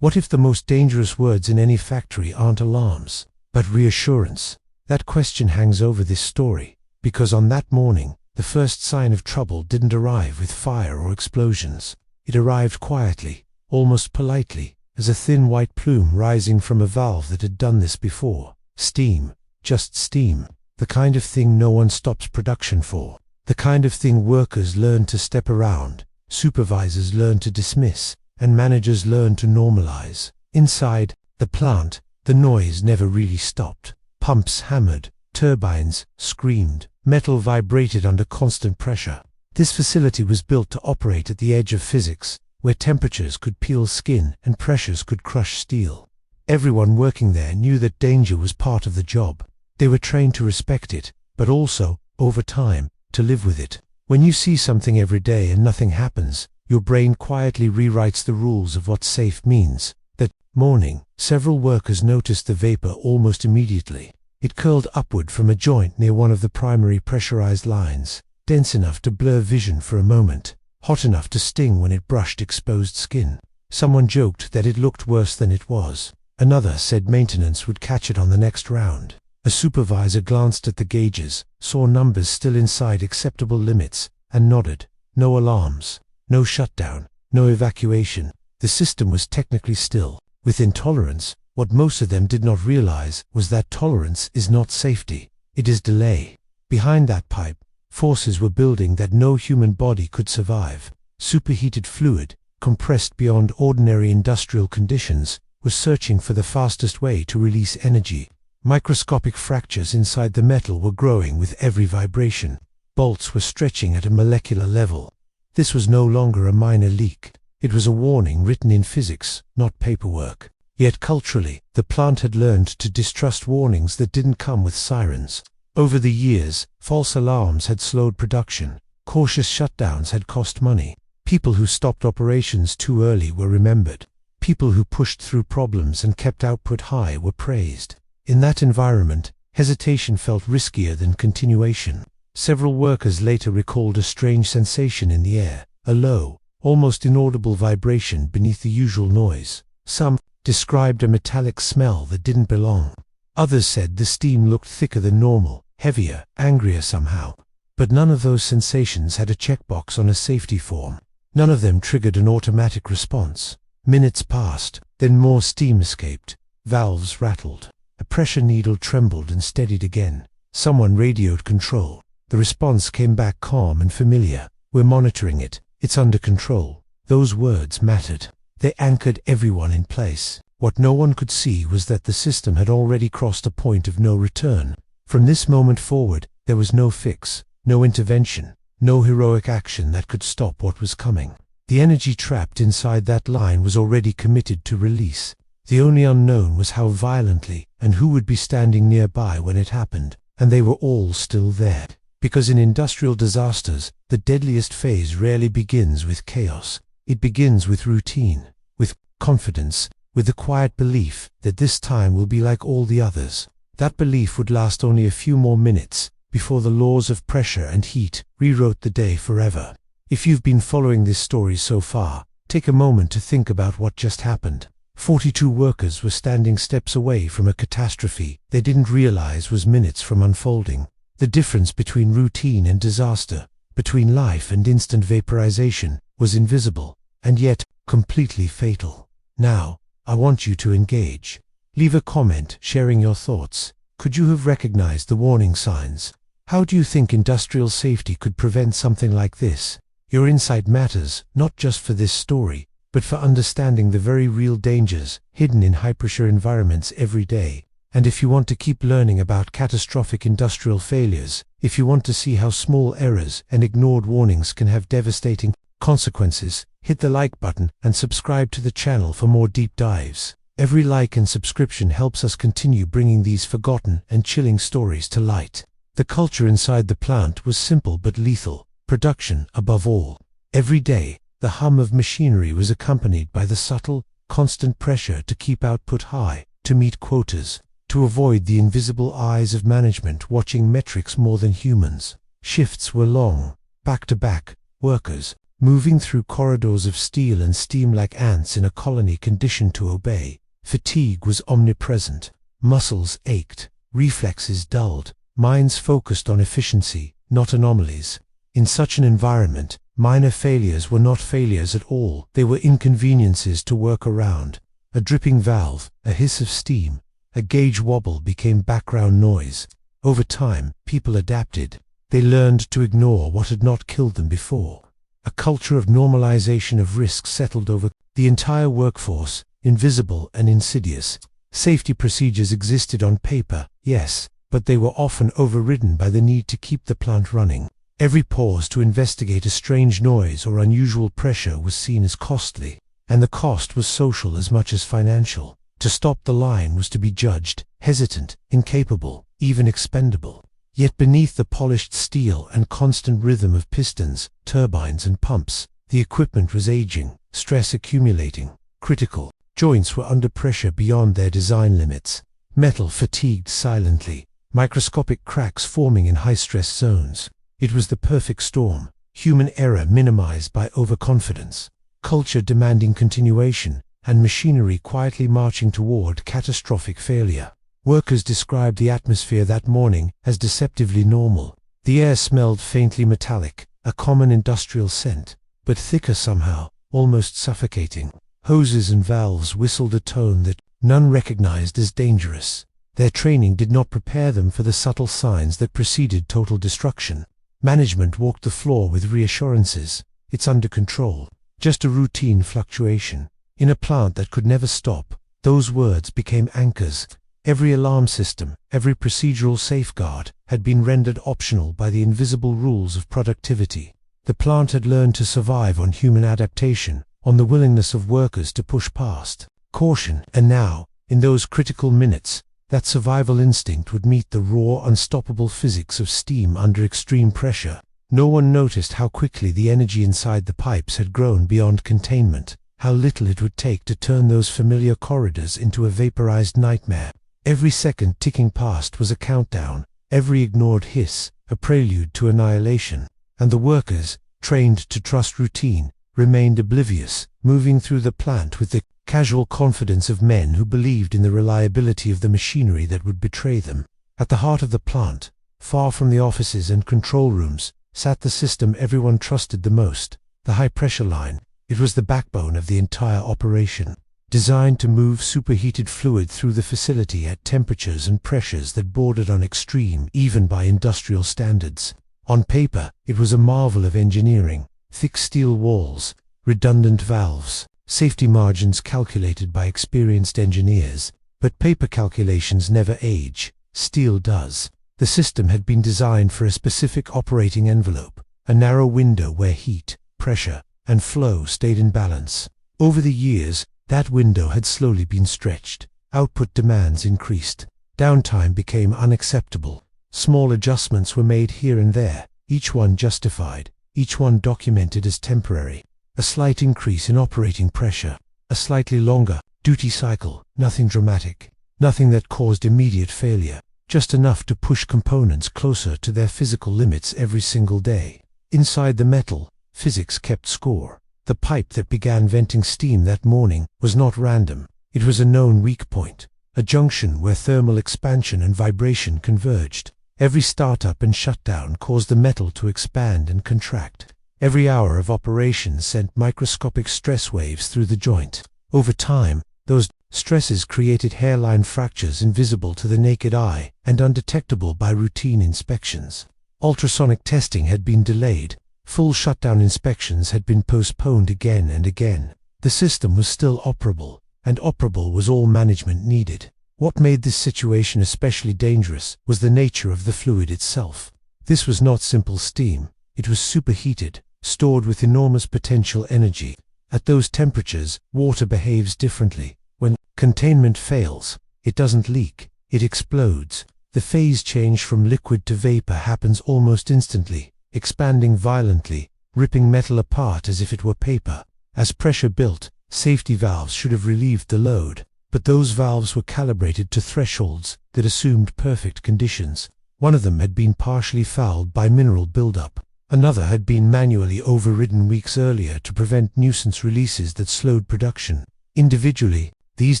What if the most dangerous words in any factory aren't alarms, but reassurance? That question hangs over this story, because on that morning, the first sign of trouble didn't arrive with fire or explosions. It arrived quietly, almost politely, as a thin white plume rising from a valve that had done this before. Steam, just steam, the kind of thing no one stops production for, the kind of thing workers learn to step around, supervisors learn to dismiss, and managers learn to normalize. Inside the plant, the noise never really stopped. Pumps hammered, turbines screamed, metal vibrated under constant pressure. This facility was built to operate at the edge of physics, where temperatures could peel skin and pressures could crush steel. Everyone working there knew that danger was part of the job. They were trained to respect it, but also, over time, to live with it. When you see something every day and nothing happens, your brain quietly rewrites the rules of what safe means. That morning, several workers noticed the vapor almost immediately. It curled upward from a joint near one of the primary pressurized lines, dense enough to blur vision for a moment, hot enough to sting when it brushed exposed skin. Someone joked that it looked worse than it was. Another said maintenance would catch it on the next round. A supervisor glanced at the gauges, saw numbers still inside acceptable limits, and nodded. No alarms, no shutdown, no evacuation. The system was technically still. Within tolerance, what most of them did not realize was that tolerance is not safety, it is delay. Behind that pipe, forces were building that no human body could survive. Superheated fluid, compressed beyond ordinary industrial conditions, was searching for the fastest way to release energy. Microscopic fractures inside the metal were growing with every vibration. Bolts were stretching at a molecular level. This was no longer a minor leak. It was a warning written in physics, not paperwork. Yet culturally, the plant had learned to distrust warnings that didn't come with sirens. Over the years, false alarms had slowed production. Cautious shutdowns had cost money. People who stopped operations too early were remembered. People who pushed through problems and kept output high were praised. In that environment, hesitation felt riskier than continuation. Several workers later recalled a strange sensation in the air, a low, almost inaudible vibration beneath the usual noise. Some described a metallic smell that didn't belong. Others said the steam looked thicker than normal, heavier, angrier somehow. But none of those sensations had a checkbox on a safety form. None of them triggered an automatic response. Minutes passed, then more steam escaped. Valves rattled. A pressure needle trembled and steadied again. Someone radioed control. The response came back calm and familiar. "We're monitoring it. It's under control." Those words mattered. They anchored everyone in place. What no one could see was that the system had already crossed a point of no return. From this moment forward, there was no fix, no intervention, no heroic action that could stop what was coming. The energy trapped inside that line was already committed to release. The only unknown was how violently, and who would be standing nearby when it happened, and they were all still there. Because in industrial disasters, the deadliest phase rarely begins with chaos. It begins with routine, with confidence, with the quiet belief that this time will be like all the others. That belief would last only a few more minutes, before the laws of pressure and heat rewrote the day forever. If you've been following this story so far, take a moment to think about what just happened. 42 workers were standing steps away from a catastrophe they didn't realize was minutes from unfolding. The difference between routine and disaster, between life and instant vaporization, was invisible, and yet completely fatal. Now, I want you to engage. Leave a comment sharing your thoughts. Could you have recognized the warning signs? How do you think industrial safety could prevent something like this? Your insight matters, not just for this story, but for understanding the very real dangers hidden in high-pressure environments every day. And if you want to keep learning about catastrophic industrial failures, if you want to see how small errors and ignored warnings can have devastating consequences, hit the like button and subscribe to the channel for more deep dives. Every like and subscription helps us continue bringing these forgotten and chilling stories to light. The culture inside the plant was simple but lethal. Production above all. Every day, the hum of machinery was accompanied by the subtle, constant pressure to keep output high, to meet quotas, to avoid the invisible eyes of management watching metrics more than humans. Shifts were long, back-to-back, workers, moving through corridors of steel and steam like ants in a colony conditioned to obey. Fatigue was omnipresent. Muscles ached, reflexes dulled, minds focused on efficiency, not anomalies. In such an environment, minor failures were not failures at all, they were inconveniences to work around. A dripping valve, a hiss of steam, a gauge wobble became background noise. Over time, people adapted. They learned to ignore what had not killed them before. A culture of normalization of risk settled over the entire workforce, invisible and insidious. Safety procedures existed on paper, yes, but they were often overridden by the need to keep the plant running. Every pause to investigate a strange noise or unusual pressure was seen as costly, and the cost was social as much as financial. To stop the line was to be judged hesitant, incapable, even expendable. Yet beneath the polished steel and constant rhythm of pistons, turbines and pumps, the equipment was aging, stress accumulating, critical. Joints were under pressure beyond their design limits. Metal fatigued silently, microscopic cracks forming in high-stress zones. It was the perfect storm, human error minimized by overconfidence, culture demanding continuation, and machinery quietly marching toward catastrophic failure. Workers described the atmosphere that morning as deceptively normal. The air smelled faintly metallic, a common industrial scent, but thicker somehow, almost suffocating. Hoses and valves whistled a tone that none recognized as dangerous. Their training did not prepare them for the subtle signs that preceded total destruction. Management walked the floor with reassurances. It's under control. Just a routine fluctuation. In a plant that could never stop, those words became anchors. Every alarm system, every procedural safeguard, had been rendered optional by the invisible rules of productivity. The plant had learned to survive on human adaptation, on the willingness of workers to push past caution, and now, in those critical minutes, that survival instinct would meet the raw, unstoppable physics of steam under extreme pressure. No one noticed how quickly the energy inside the pipes had grown beyond containment, how little it would take to turn those familiar corridors into a vaporized nightmare. Every second ticking past was a countdown, every ignored hiss, a prelude to annihilation, and the workers, trained to trust routine, remained oblivious, moving through the plant with the casual confidence of men who believed in the reliability of the machinery that would betray them. At the heart of the plant, far from the offices and control rooms, sat the system everyone trusted the most, the high-pressure line. It was the backbone of the entire operation, designed to move superheated fluid through the facility at temperatures and pressures that bordered on extreme, even by industrial standards. On paper, it was a marvel of engineering. Thick steel walls, redundant valves, safety margins calculated by experienced engineers. But paper calculations never age. Steel does. The system had been designed for a specific operating envelope, a narrow window where heat, pressure, and flow stayed in balance. Over the years, that window had slowly been stretched. Output demands increased. Downtime became unacceptable. Small adjustments were made here and there, each one justified, each one documented as temporary. A slight increase in operating pressure, a slightly longer duty cycle, nothing dramatic, nothing that caused immediate failure, just enough to push components closer to their physical limits every single day. Inside the metal, physics kept score. The pipe that began venting steam that morning was not random. It was a known weak point, a junction where thermal expansion and vibration converged. Every startup and shutdown caused the metal to expand and contract. Every hour of operation sent microscopic stress waves through the joint. Over time, those stresses created hairline fractures invisible to the naked eye and undetectable by routine inspections. Ultrasonic testing had been delayed. Full shutdown inspections had been postponed again and again. The system was still operable, and operable was all management needed. What made this situation especially dangerous was the nature of the fluid itself. This was not simple steam. It was superheated, stored with enormous potential energy. At those temperatures, water behaves differently. When containment fails, it doesn't leak, it explodes. The phase change from liquid to vapor happens almost instantly, expanding violently, ripping metal apart as if it were paper. As pressure built, safety valves should have relieved the load, but those valves were calibrated to thresholds that assumed perfect conditions. One of them had been partially fouled by mineral buildup. Another had been manually overridden weeks earlier to prevent nuisance releases that slowed production. Individually, these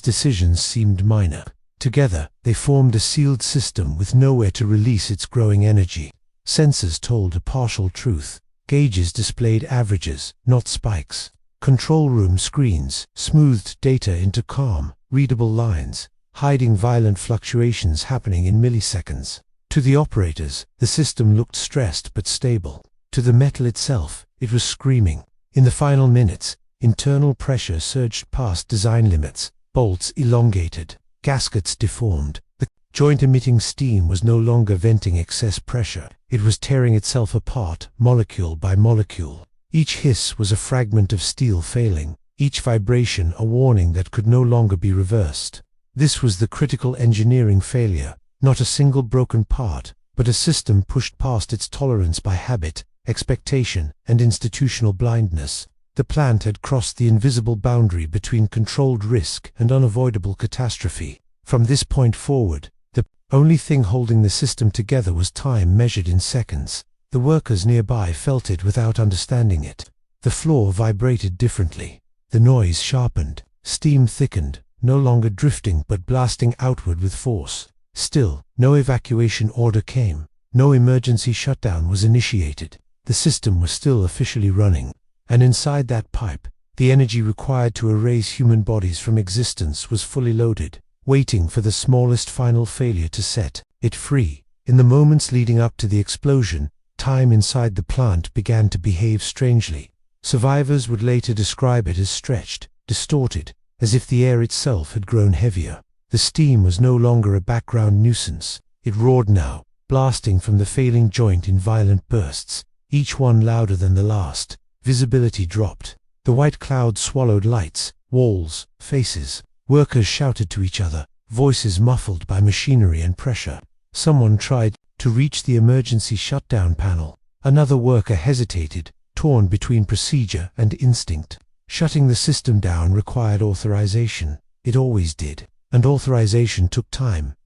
decisions seemed minor. Together, they formed a sealed system with nowhere to release its growing energy. Sensors told a partial truth. Gauges displayed averages, not spikes. Control room screens smoothed data into calm, readable lines, hiding violent fluctuations happening in milliseconds. To the operators, the system looked stressed but stable. To the metal itself, it was screaming. In the final minutes, internal pressure surged past design limits, bolts elongated, gaskets deformed. The joint emitting steam was no longer venting excess pressure. It was tearing itself apart, molecule by molecule. Each hiss was a fragment of steel failing, each vibration a warning that could no longer be reversed. This was the critical engineering failure, not a single broken part, but a system pushed past its tolerance by habit, expectation, and institutional blindness. The plant had crossed the invisible boundary between controlled risk and unavoidable catastrophe. From this point forward, the only thing holding the system together was time measured in seconds. The workers nearby felt it without understanding it. The floor vibrated differently. The noise sharpened. Steam thickened, no longer drifting but blasting outward with force. Still, no evacuation order came. No emergency shutdown was initiated. The system was still officially running. And inside that pipe, the energy required to erase human bodies from existence was fully loaded, waiting for the smallest final failure to set it free. In the moments leading up to the explosion, time inside the plant began to behave strangely. Survivors would later describe it as stretched, distorted, as if the air itself had grown heavier. The steam was no longer a background nuisance. It roared now, blasting from the failing joint in violent bursts, each one louder than the last. Visibility dropped. The white cloud swallowed lights, walls, faces. Workers shouted to each other, voices muffled by machinery and pressure. Someone tried to reach the emergency shutdown panel. Another worker hesitated, torn between procedure and instinct. Shutting the system down required authorization. It always did. And authorization took time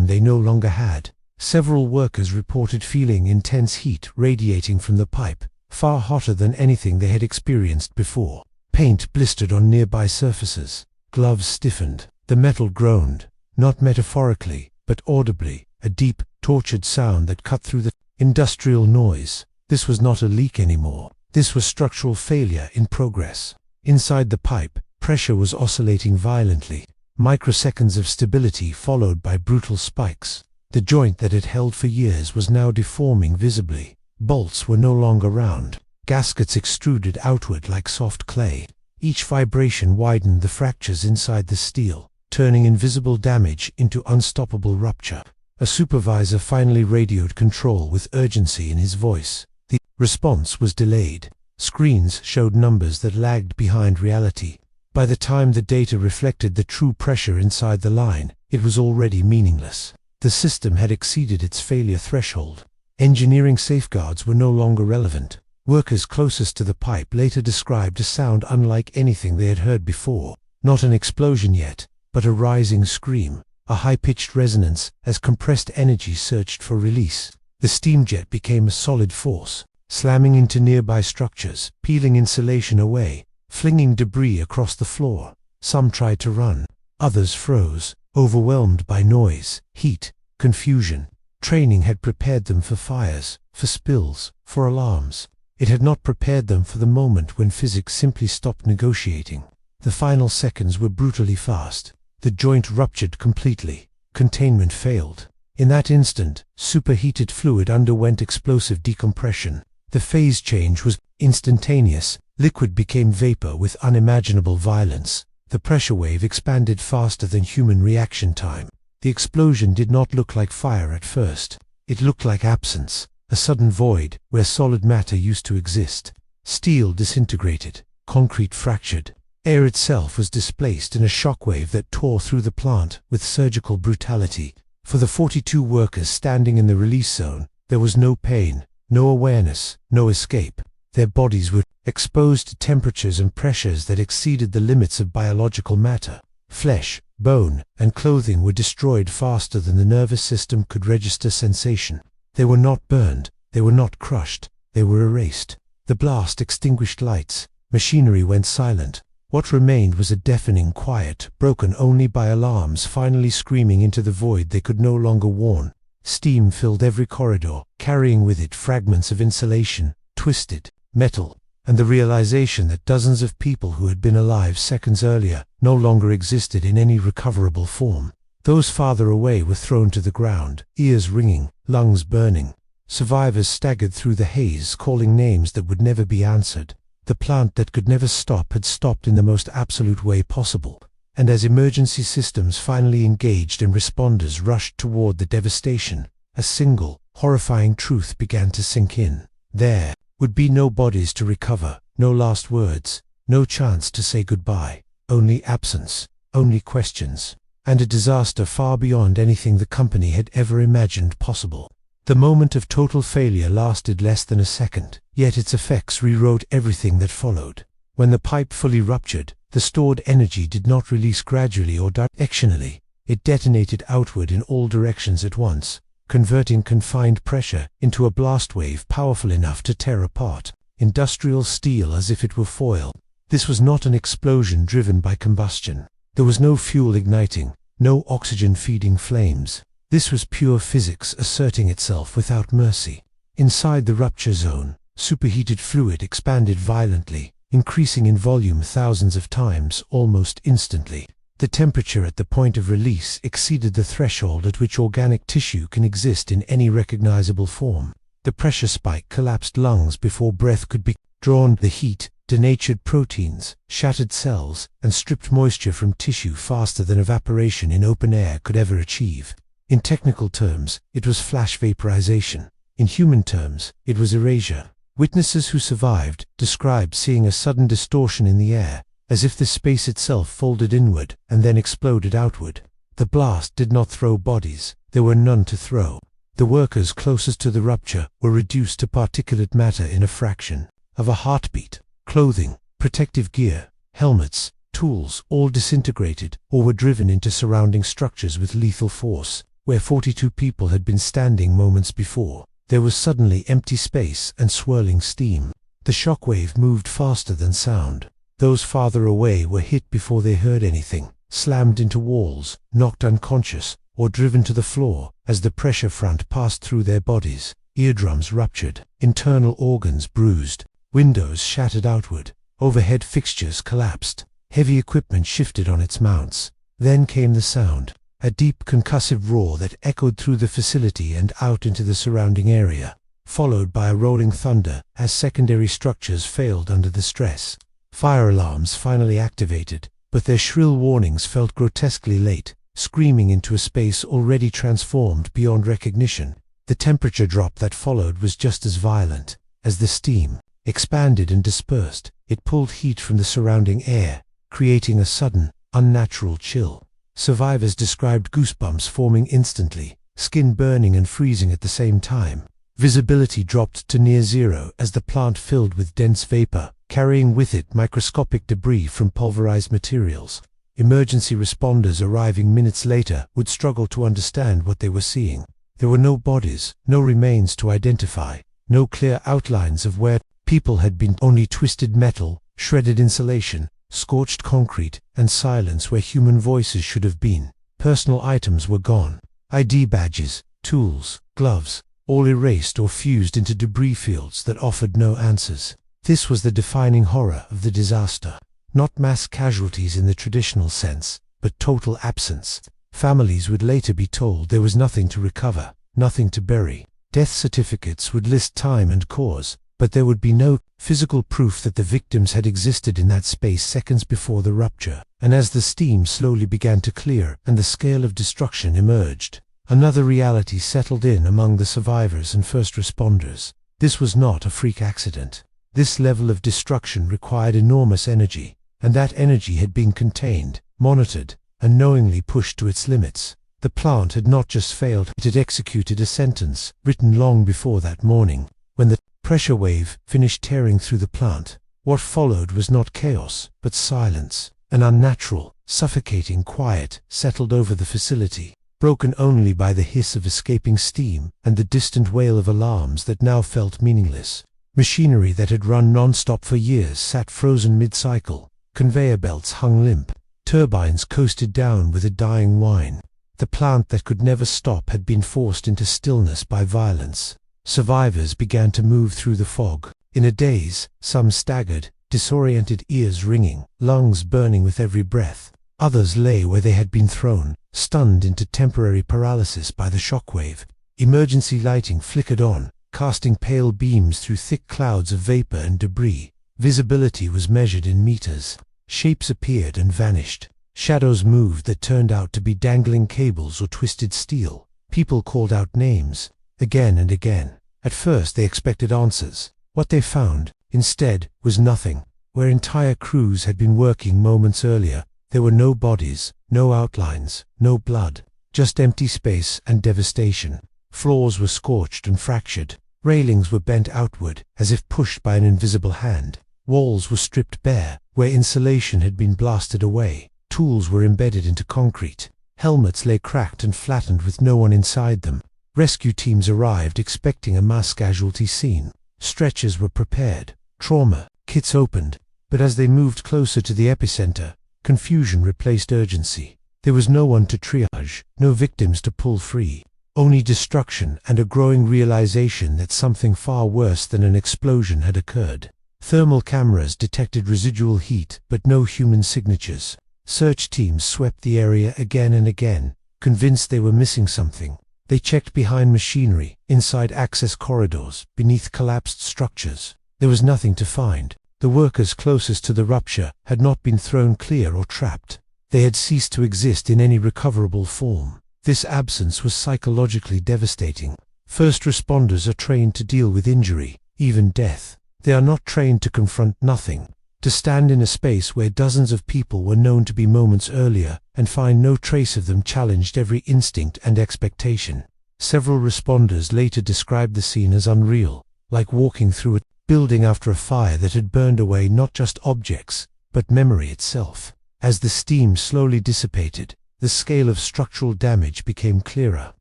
they no longer had. Several workers reported feeling intense heat radiating from the pipe, far hotter than anything they had experienced before. Paint blistered on nearby surfaces. Gloves stiffened. The metal groaned, not metaphorically, but audibly, a deep, tortured sound that cut through the industrial noise. This was not a leak anymore. This was structural failure in progress. Inside the pipe, pressure was oscillating violently. Microseconds of stability followed by brutal spikes. The joint that had held for years was now deforming visibly. Bolts were no longer round. Gaskets extruded outward like soft clay. Each vibration widened the fractures inside the steel, turning invisible damage into unstoppable rupture. A supervisor finally radioed control with urgency in his voice. The response was delayed. Screens showed numbers that lagged behind reality. By the time the data reflected the true pressure inside the line, it was already meaningless. The system had exceeded its failure threshold. Engineering safeguards were no longer relevant. Workers closest to the pipe later described a sound unlike anything they had heard before. Not an explosion yet, but a rising scream, a high-pitched resonance as compressed energy searched for release. The steam jet became a solid force, slamming into nearby structures, peeling insulation away, flinging debris across the floor. Some tried to run. Others froze, overwhelmed by noise, heat, confusion. Training had prepared them for fires, for spills, for alarms. It had not prepared them for the moment when physics simply stopped negotiating. The final seconds were brutally fast. The joint ruptured completely. Containment failed. In that instant, superheated fluid underwent explosive decompression. The phase change was instantaneous. Liquid became vapor with unimaginable violence. The pressure wave expanded faster than human reaction time. The explosion did not look like fire at first. It looked like absence, a sudden void where solid matter used to exist. Steel disintegrated, concrete fractured. Air itself was displaced in a shockwave that tore through the plant with surgical brutality. For the 42 workers standing in the release zone, there was no pain, no awareness, no escape. Their bodies were exposed to temperatures and pressures that exceeded the limits of biological matter. Flesh, bone, and clothing were destroyed faster than the nervous system could register sensation. They were not burned, they were not crushed, They were erased. The blast extinguished lights. Machinery went silent. What remained was a deafening quiet, broken only by alarms finally screaming into the void they could no longer warn. Steam filled every corridor, carrying with it fragments of insulation, twisted metal, and the realization that dozens of people who had been alive seconds earlier no longer existed in any recoverable form. Those farther away were thrown to the ground, ears ringing, lungs burning. Survivors staggered through the haze, calling names that would never be answered. The plant that could never stop had stopped in the most absolute way possible, and as emergency systems finally engaged and responders rushed toward the devastation, a single, horrifying truth began to sink in. There would be no bodies to recover, no last words, no chance to say goodbye, only absence, only questions, and a disaster far beyond anything the company had ever imagined possible. The moment of total failure lasted less than a second, yet its effects rewrote everything that followed. When the pipe fully ruptured, the stored energy did not release gradually or directionally. It detonated outward in all directions at once, converting confined pressure into a blast wave powerful enough to tear apart industrial steel as if it were foil. This was not an explosion driven by combustion. There was no fuel igniting, no oxygen feeding flames. This was pure physics asserting itself without mercy. Inside the rupture zone, superheated fluid expanded violently, increasing in volume thousands of times almost instantly. The temperature at the point of release exceeded the threshold at which organic tissue can exist in any recognizable form. The pressure spike collapsed lungs before breath could be drawn. The heat denatured proteins, shattered cells, and stripped moisture from tissue faster than evaporation in open air could ever achieve. In technical terms, it was flash vaporization. In human terms, it was erasure. Witnesses who survived described seeing a sudden distortion in the air, as if the space itself folded inward and then exploded outward. The blast did not throw bodies. There were none to throw. The workers closest to the rupture were reduced to particulate matter in a fraction of a heartbeat. Clothing, protective gear, helmets, tools, all disintegrated or were driven into surrounding structures with lethal force. Where 42 people had been standing moments before, there was suddenly empty space and swirling steam. The shockwave moved faster than sound. Those farther away were hit before they heard anything, slammed into walls, knocked unconscious, or driven to the floor as the pressure front passed through their bodies. Eardrums ruptured, internal organs bruised, windows shattered outward, overhead fixtures collapsed, heavy equipment shifted on its mounts. Then came the sound. A deep concussive roar that echoed through the facility and out into the surrounding area, followed by a rolling thunder as secondary structures failed under the stress. Fire alarms finally activated, but their shrill warnings felt grotesquely late, screaming into a space already transformed beyond recognition. The temperature drop that followed was just as violent. As the steam expanded and dispersed, it pulled heat from the surrounding air, creating a sudden, unnatural chill. Survivors described goosebumps forming instantly, skin burning and freezing at the same time. Visibility dropped to near zero as the plant filled with dense vapor, carrying with it microscopic debris from pulverized materials. Emergency responders arriving minutes later would struggle to understand what they were seeing. There were no bodies, no remains to identify, no clear outlines of where people had been, only twisted metal, shredded insulation, scorched concrete, and silence where human voices should have been. Personal items were gone. ID badges, tools, gloves, all erased or fused into debris fields that offered no answers. This was the defining horror of the disaster. Not mass casualties in the traditional sense, but total absence. Families would later be told there was nothing to recover, nothing to bury. Death certificates would list time and cause, but there would be no physical proof that the victims had existed in that space seconds before the rupture. And as the steam slowly began to clear and the scale of destruction emerged, another reality settled in among the survivors and first responders. This was not a freak accident. This level of destruction required enormous energy, and that energy had been contained, monitored, and knowingly pushed to its limits. The plant had not just failed, it had executed a sentence written long before that morning. When the pressure wave finished tearing through the plant, what followed was not chaos, but silence. An unnatural, suffocating quiet settled over the facility, broken only by the hiss of escaping steam and the distant wail of alarms that now felt meaningless. Machinery that had run non-stop for years sat frozen mid-cycle. Conveyor belts hung limp. Turbines coasted down with a dying whine. The plant that could never stop had been forced into stillness by violence. Survivors began to move through the fog. In a daze, some staggered, disoriented, ears ringing, lungs burning with every breath. Others lay where they had been thrown, stunned into temporary paralysis by the shockwave. Emergency lighting flickered on, casting pale beams through thick clouds of vapor and debris. Visibility was measured in meters. Shapes appeared and vanished. Shadows moved that turned out to be dangling cables or twisted steel. People called out names, again and again. At first they expected answers. What they found, instead, was nothing. Where entire crews had been working moments earlier, there were no bodies, no outlines, no blood, just empty space and devastation. Floors were scorched and fractured. Railings were bent outward, as if pushed by an invisible hand. Walls were stripped bare, where insulation had been blasted away. Tools were embedded into concrete. Helmets lay cracked and flattened with no one inside them. Rescue teams arrived expecting a mass casualty scene. Stretchers were prepared. Trauma kits opened. But as they moved closer to the epicenter, confusion replaced urgency. There was no one to triage, no victims to pull free. Only destruction and a growing realization that something far worse than an explosion had occurred. Thermal cameras detected residual heat, but no human signatures. Search teams swept the area again and again, convinced they were missing something. They checked behind machinery, inside access corridors, beneath collapsed structures. There was nothing to find. The workers closest to the rupture had not been thrown clear or trapped. They had ceased to exist in any recoverable form. This absence was psychologically devastating. First responders are trained to deal with injury, even death. They are not trained to confront nothing, to stand in a space where dozens of people were known to be moments earlier and find no trace of them challenged every instinct and expectation. Several responders later described the scene as unreal, like walking through a building after a fire that had burned away not just objects, but memory itself. As the steam slowly dissipated, the scale of structural damage became clearer.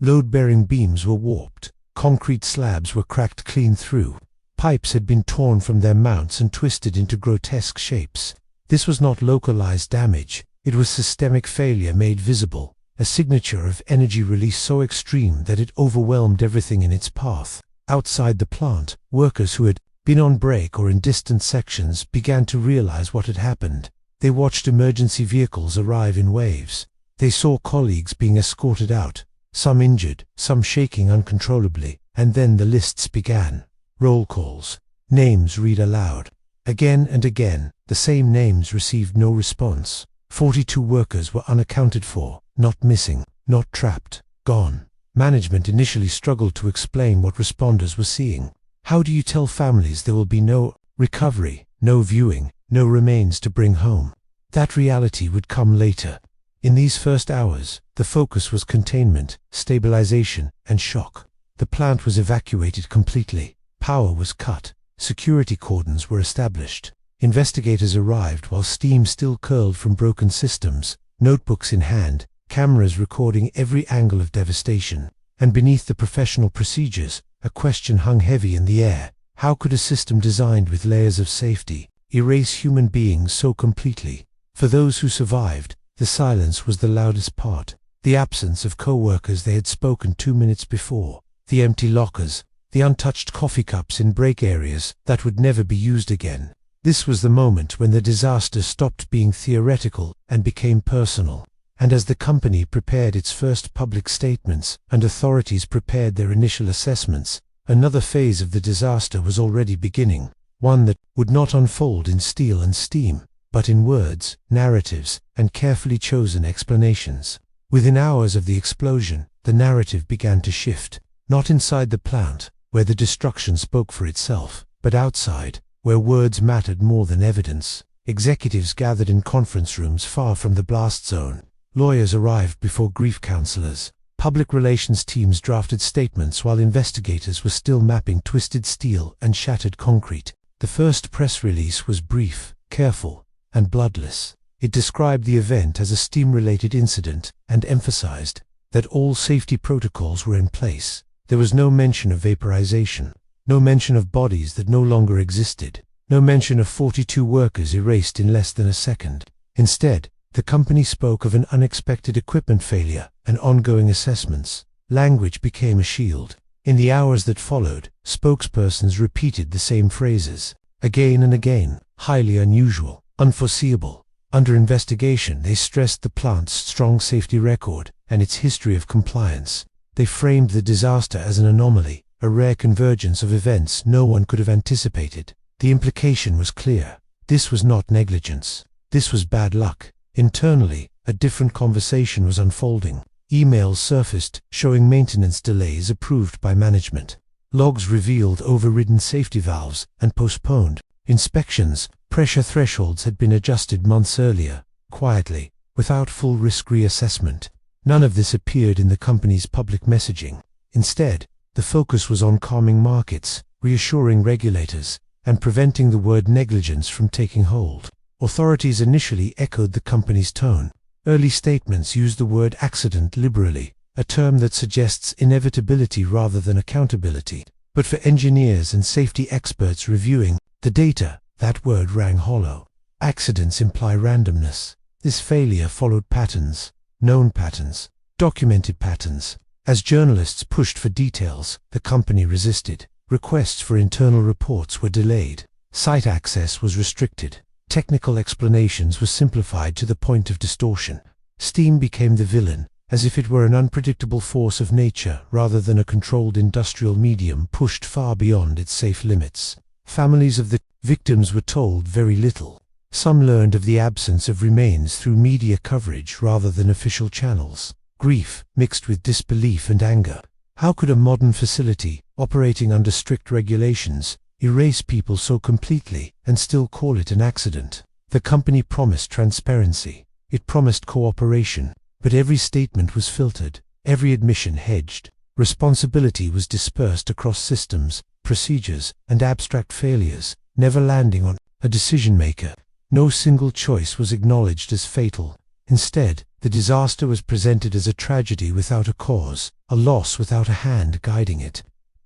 Load-bearing beams were warped. Concrete slabs were cracked clean through. Pipes had been torn from their mounts and twisted into grotesque shapes. This was not localized damage. It was systemic failure made visible, a signature of energy release so extreme that it overwhelmed everything in its path. Outside the plant, workers who had been on break or in distant sections began to realize what had happened. They watched emergency vehicles arrive in waves. They saw colleagues being escorted out, some injured, some shaking uncontrollably, and then the lists began. Roll calls. Names read aloud. Again and again, the same names received no response. 42 workers were unaccounted for, not missing, not trapped, gone. Management initially struggled to explain what responders were seeing. How do you tell families there will be no recovery, no viewing, no remains to bring home? That reality would come later. In these first hours, the focus was containment, stabilization, and shock. The plant was evacuated completely. Power was cut. Security cordons were established. Investigators arrived while steam still curled from broken systems, notebooks in hand, cameras recording every angle of devastation. And beneath the professional procedures, a question hung heavy in the air. How could a system designed with layers of safety erase human beings so completely? For those who survived, the silence was the loudest part. The absence of co-workers they had spoken 2 minutes before. The empty lockers. The untouched coffee cups in break areas that would never be used again. This was the moment when the disaster stopped being theoretical and became personal. And as the company prepared its first public statements and authorities prepared their initial assessments, another phase of the disaster was already beginning. One that would not unfold in steel and steam, but in words, narratives, and carefully chosen explanations. Within hours of the explosion, the narrative began to shift. Not inside the plant, where the destruction spoke for itself, but outside, where words mattered more than evidence. Executives gathered in conference rooms far from the blast zone. Lawyers arrived before grief counselors. Public relations teams drafted statements while investigators were still mapping twisted steel and shattered concrete. The first press release was brief, careful, and bloodless. It described the event as a steam-related incident and emphasized that all safety protocols were in place. There was no mention of vaporization, No mention of bodies that no longer existed. No mention of 42 workers erased in less than a second. Instead, the company spoke of an unexpected equipment failure and ongoing assessments. Language became a shield. In the hours that followed, spokespersons repeated the same phrases, again and again, highly unusual, unforeseeable. Under investigation, they stressed the plant's strong safety record and its history of compliance. They framed the disaster as an anomaly, a rare convergence of events no one could have anticipated. The implication was clear. This was not negligence. This was bad luck. Internally, a different conversation was unfolding. Emails surfaced showing maintenance delays approved by management. Logs revealed overridden safety valves and postponed inspections. Pressure thresholds had been adjusted months earlier, quietly, without full risk reassessment. None of this appeared in the company's public messaging. Instead, the focus was on calming markets, reassuring regulators, and preventing the word negligence from taking hold. Authorities initially echoed the company's tone. Early statements used the word accident liberally, a term that suggests inevitability rather than accountability. But for engineers and safety experts reviewing the data, that word rang hollow. Accidents imply randomness. This failure followed patterns, known patterns, documented patterns. As journalists pushed for details, the company resisted. Requests for internal reports were delayed. Site access was restricted. Technical explanations were simplified to the point of distortion. Steam became the villain, as if it were an unpredictable force of nature rather than a controlled industrial medium pushed far beyond its safe limits. Families of the victims were told very little. Some learned of the absence of remains through media coverage rather than official channels. Grief mixed with disbelief and anger. How could a modern facility, operating under strict regulations, erase people so completely and still call it an accident? The company promised transparency. It promised cooperation. But every statement was filtered, every admission hedged. Responsibility was dispersed across systems, procedures, and abstract failures, never landing on a decision-maker. No single choice was acknowledged as fatal. Instead, the disaster was presented as a tragedy without a cause, a loss without a hand guiding it.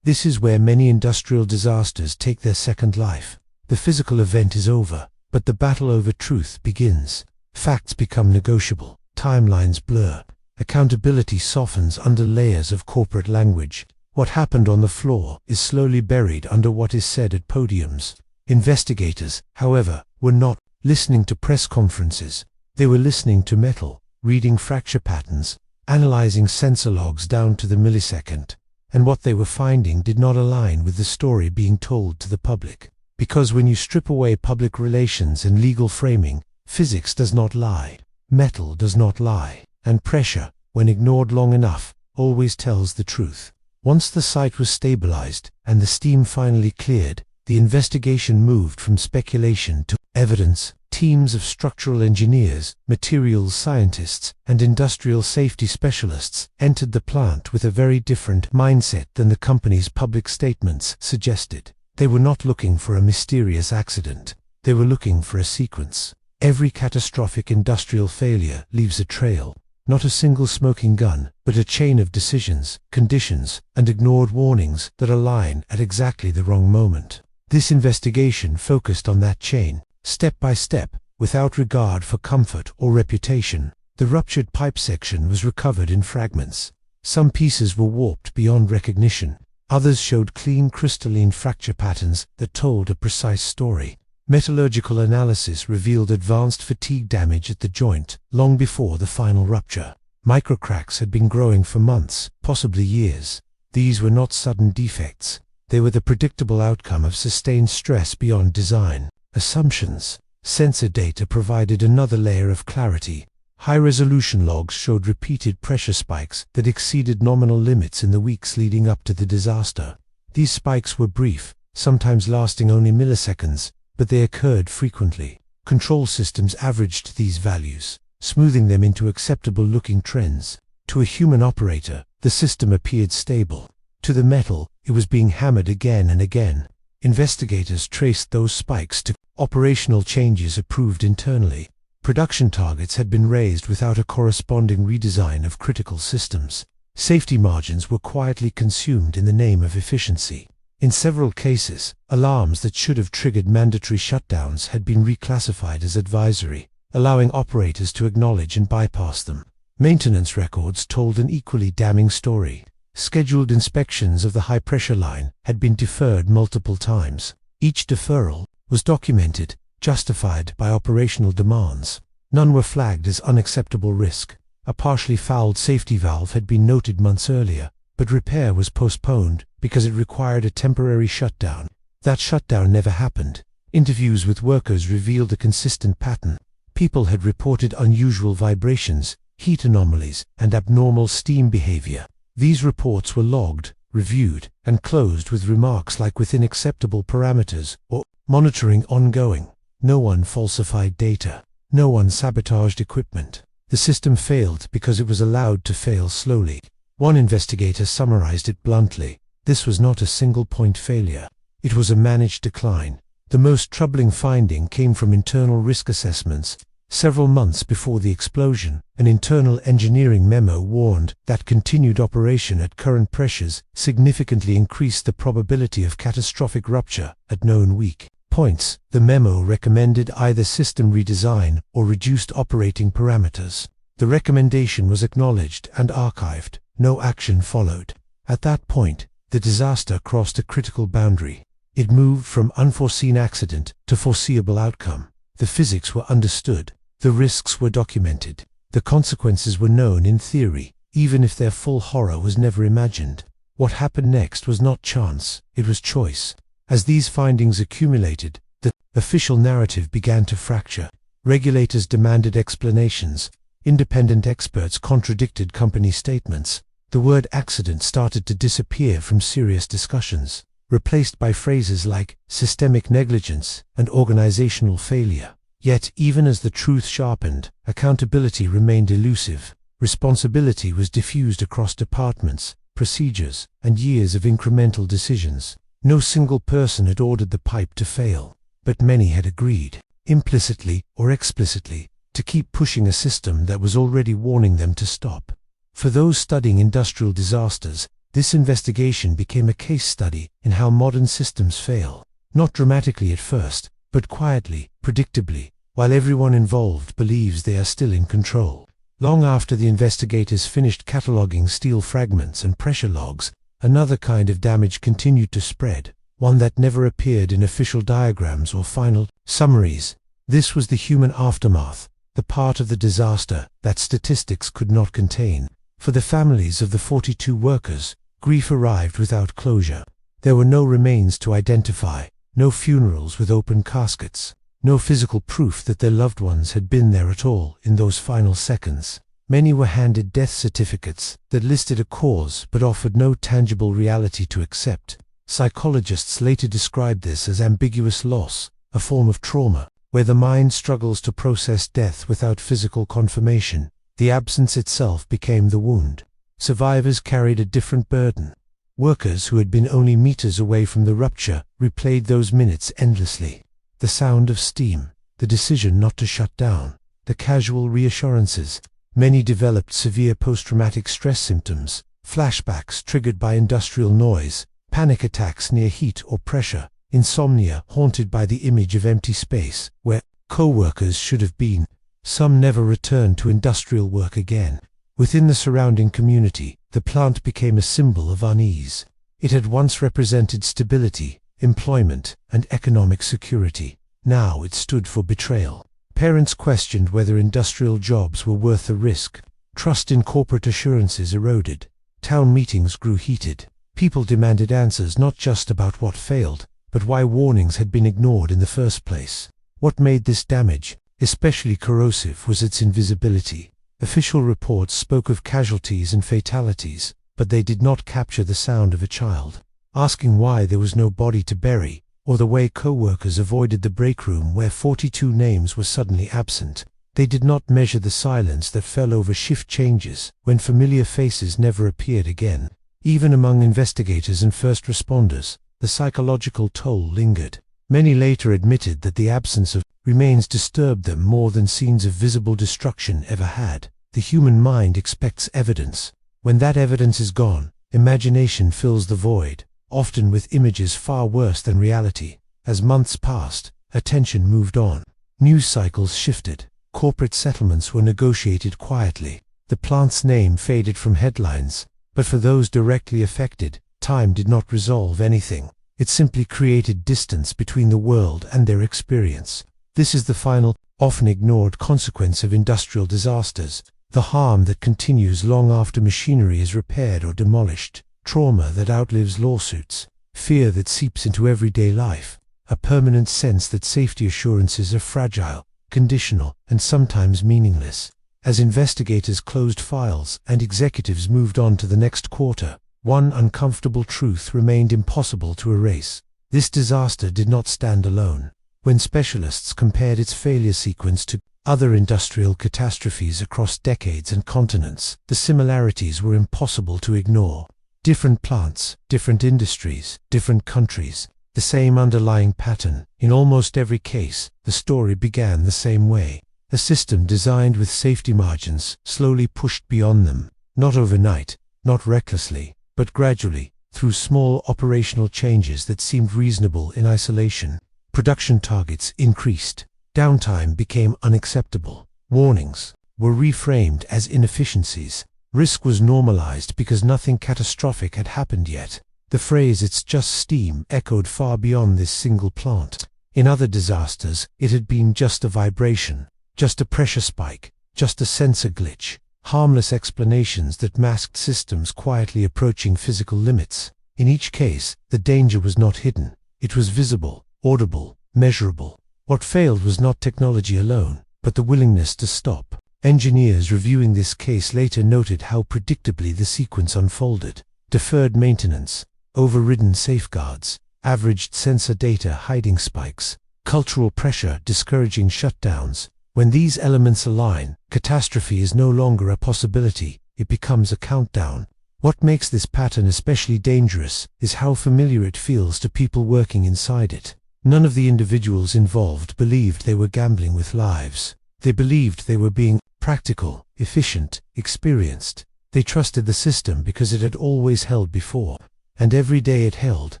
This is where many industrial disasters take their second life. The physical event is over, but the battle over truth begins. Facts become negotiable. Timelines blur. Accountability softens under layers of corporate language. What happened on the floor is slowly buried under what is said at podiums. Investigators, however, were not listening to press conferences. They were listening to metal, reading fracture patterns, analyzing sensor logs down to the millisecond. And what they were finding did not align with the story being told to the public. Because when you strip away public relations and legal framing, physics does not lie. Metal does not lie. And pressure, when ignored long enough, always tells the truth. Once the site was stabilized and the steam finally cleared, the investigation moved from speculation to evidence. Teams of structural engineers, materials scientists, and industrial safety specialists entered the plant with a very different mindset than the company's public statements suggested. They were not looking for a mysterious accident. They were looking for a sequence. Every catastrophic industrial failure leaves a trail. Not a single smoking gun, but a chain of decisions, conditions, and ignored warnings that align at exactly the wrong moment. This investigation focused on that chain. Step by step, without regard for comfort or reputation. The ruptured pipe section was recovered in fragments. Some pieces were warped beyond recognition. Others showed clean crystalline fracture patterns that told a precise story. Metallurgical analysis revealed advanced fatigue damage at the joint long before the final rupture. Microcracks had been growing for months, possibly years. These were not sudden defects. They were the predictable outcome of sustained stress beyond design. Assumptions. Sensor data provided another layer of clarity. High-resolution logs showed repeated pressure spikes that exceeded nominal limits in the weeks leading up to the disaster. These spikes were brief, sometimes lasting only milliseconds, but they occurred frequently. Control systems averaged these values, smoothing them into acceptable-looking trends. To a human operator, the system appeared stable. To the metal, it was being hammered again and again. Investigators traced those spikes to operational changes approved internally. Production targets had been raised without a corresponding redesign of critical systems. Safety margins were quietly consumed in the name of efficiency. In several cases, alarms that should have triggered mandatory shutdowns had been reclassified as advisory, allowing operators to acknowledge and bypass them. Maintenance records told an equally damning story. Scheduled inspections of the high-pressure line had been deferred multiple times. Each deferral was documented, justified by operational demands. None were flagged as unacceptable risk. A partially fouled safety valve had been noted months earlier, but repair was postponed because it required a temporary shutdown. That shutdown never happened. Interviews with workers revealed a consistent pattern. People had reported unusual vibrations, heat anomalies, and abnormal steam behavior. These reports were logged, reviewed, and closed with remarks like "within acceptable parameters" or "monitoring ongoing." No one falsified data. No one sabotaged equipment. The system failed because it was allowed to fail slowly. One investigator summarized it bluntly: this was not a single-point failure. It was a managed decline. The most troubling finding came from internal risk assessments. Several months before the explosion, an internal engineering memo warned that continued operation at current pressures significantly increased the probability of catastrophic rupture at known weak points. The memo recommended either system redesign or reduced operating parameters. The recommendation was acknowledged and archived. No action followed. At that point, the disaster crossed a critical boundary. It moved from unforeseen accident to foreseeable outcome. The physics were understood. The risks were documented. The consequences were known in theory, even if their full horror was never imagined. What happened next was not chance, it was choice. As these findings accumulated, the official narrative began to fracture. Regulators demanded explanations. Independent experts contradicted company statements. The word accident started to disappear from serious discussions, replaced by phrases like systemic negligence and organizational failure. Yet, even as the truth sharpened, accountability remained elusive. Responsibility was diffused across departments, procedures, and years of incremental decisions. No single person had ordered the pipe to fail, but many had agreed, implicitly or explicitly, to keep pushing a system that was already warning them to stop. For those studying industrial disasters, this investigation became a case study in how modern systems fail. Not dramatically at first, but quietly, predictably, while everyone involved believes they are still in control. Long after the investigators finished cataloging steel fragments and pressure logs, another kind of damage continued to spread, one that never appeared in official diagrams or final summaries. This was the human aftermath, the part of the disaster that statistics could not contain. For the families of the 42 workers, grief arrived without closure. There were no remains to identify, no funerals with open caskets, no physical proof that their loved ones had been there at all in those final seconds. Many were handed death certificates that listed a cause but offered no tangible reality to accept. Psychologists later described this as ambiguous loss, a form of trauma, where the mind struggles to process death without physical confirmation. The absence itself became the wound. Survivors carried a different burden. Workers who had been only meters away from the rupture replayed those minutes endlessly. The sound of steam, the decision not to shut down, the casual reassurances. Many developed severe post-traumatic stress symptoms, flashbacks triggered by industrial noise, panic attacks near heat or pressure, insomnia haunted by the image of empty space where co-workers should have been. Some never returned to industrial work again. Within the surrounding community, the plant became a symbol of unease. It had once represented stability, employment, and economic security. Now it stood for betrayal. Parents questioned whether industrial jobs were worth the risk. Trust in corporate assurances eroded. Town meetings grew heated. People demanded answers not just about what failed, but why warnings had been ignored in the first place. What made this damage especially corrosive was its invisibility. Official reports spoke of casualties and fatalities, but they did not capture the sound of a child asking why there was no body to bury, or the way co-workers avoided the break room where 42 names were suddenly absent. They did not measure the silence that fell over shift changes when familiar faces never appeared again. Even among investigators and first responders, the psychological toll lingered. Many later admitted that the absence of remains disturbed them more than scenes of visible destruction ever had. The human mind expects evidence. When that evidence is gone, imagination fills the void. often with images far worse than reality. As months passed, attention moved on. News cycles shifted. Corporate settlements were negotiated quietly. The plant's name faded from headlines, but for those directly affected, time did not resolve anything. It simply created distance between the world and their experience. This is the final, often ignored consequence of industrial disasters, the harm that continues long after machinery is repaired or demolished, trauma that outlives lawsuits, fear that seeps into everyday life, a permanent sense that safety assurances are fragile, conditional, and sometimes meaningless. As investigators closed files and executives moved on to the next quarter, one uncomfortable truth remained impossible to erase. This disaster did not stand alone. When specialists compared its failure sequence to other industrial catastrophes across decades and continents, the similarities were impossible to ignore. Different plants, different industries, different countries, the same underlying pattern. In almost every case, the story began the same way. A system designed with safety margins slowly pushed beyond them, not overnight, not recklessly, but gradually, through small operational changes that seemed reasonable in isolation. Production targets increased. Downtime became unacceptable. Warnings were reframed as inefficiencies. Risk was normalized because nothing catastrophic had happened yet. The phrase "it's just steam" echoed far beyond this single plant. In other disasters, it had been just a vibration, just a pressure spike, just a sensor glitch. Harmless explanations that masked systems quietly approaching physical limits. In each case, the danger was not hidden. It was visible, audible, measurable. What failed was not technology alone, but the willingness to stop. Engineers reviewing this case later noted how predictably the sequence unfolded. Deferred maintenance, overridden safeguards, averaged sensor data hiding spikes, cultural pressure discouraging shutdowns. When these elements align, catastrophe is no longer a possibility, it becomes a countdown. What makes this pattern especially dangerous is how familiar it feels to people working inside it. None of the individuals involved believed they were gambling with lives. They believed they were being practical, efficient, experienced. They trusted the system because it had always held before. And every day it held,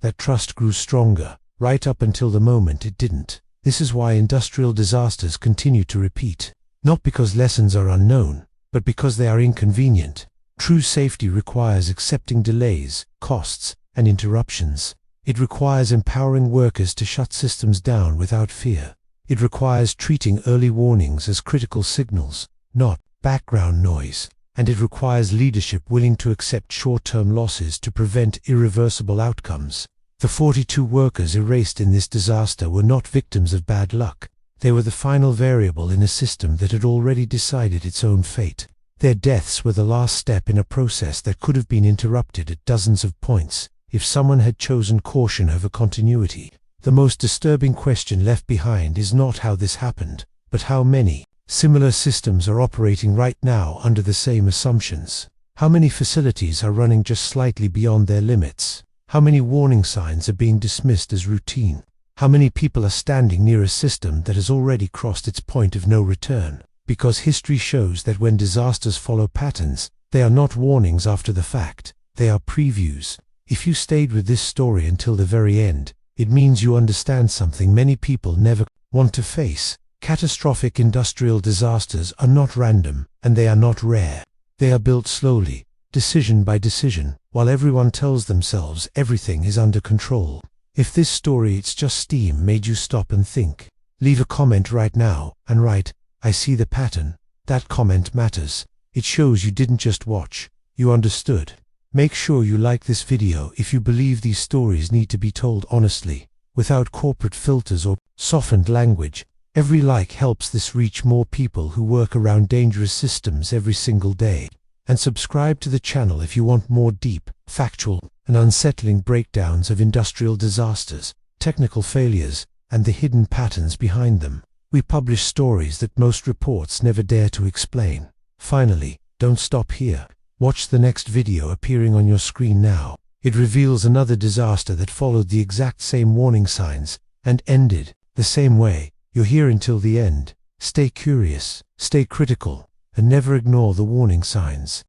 that trust grew stronger, right up until the moment it didn't. This is why industrial disasters continue to repeat. Not because lessons are unknown, but because they are inconvenient. True safety requires accepting delays, costs, and interruptions. It requires empowering workers to shut systems down without fear. It requires treating early warnings as critical signals, not background noise. And it requires leadership willing to accept short-term losses to prevent irreversible outcomes. The 42 workers erased in this disaster were not victims of bad luck. They were the final variable in a system that had already decided its own fate. Their deaths were the last step in a process that could have been interrupted at dozens of points, if someone had chosen caution over continuity. The most disturbing question left behind is not how this happened, but how many similar systems are operating right now under the same assumptions. How many facilities are running just slightly beyond their limits? How many warning signs are being dismissed as routine? How many people are standing near a system that has already crossed its point of no return? Because history shows that when disasters follow patterns, they are not warnings after the fact, they are previews. If you stayed with this story until the very end, it means you understand something many people never want to face. Catastrophic industrial disasters are not random, and they are not rare. They are built slowly, decision by decision, while everyone tells themselves everything is under control. If this story "It's Just Steam" made you stop and think, leave a comment right now and write, "I see the pattern." That comment matters. It shows you didn't just watch, you understood. Make sure you like this video if you believe these stories need to be told honestly, without corporate filters or softened language. Every like helps this reach more people who work around dangerous systems every single day. And subscribe to the channel if you want more deep, factual, and unsettling breakdowns of industrial disasters, technical failures, and the hidden patterns behind them. We publish stories that most reports never dare to explain. Finally, don't stop here. Watch the next video appearing on your screen now. It reveals another disaster that followed the exact same warning signs and ended the same way. You're here until the end. Stay curious, stay critical, and never ignore the warning signs.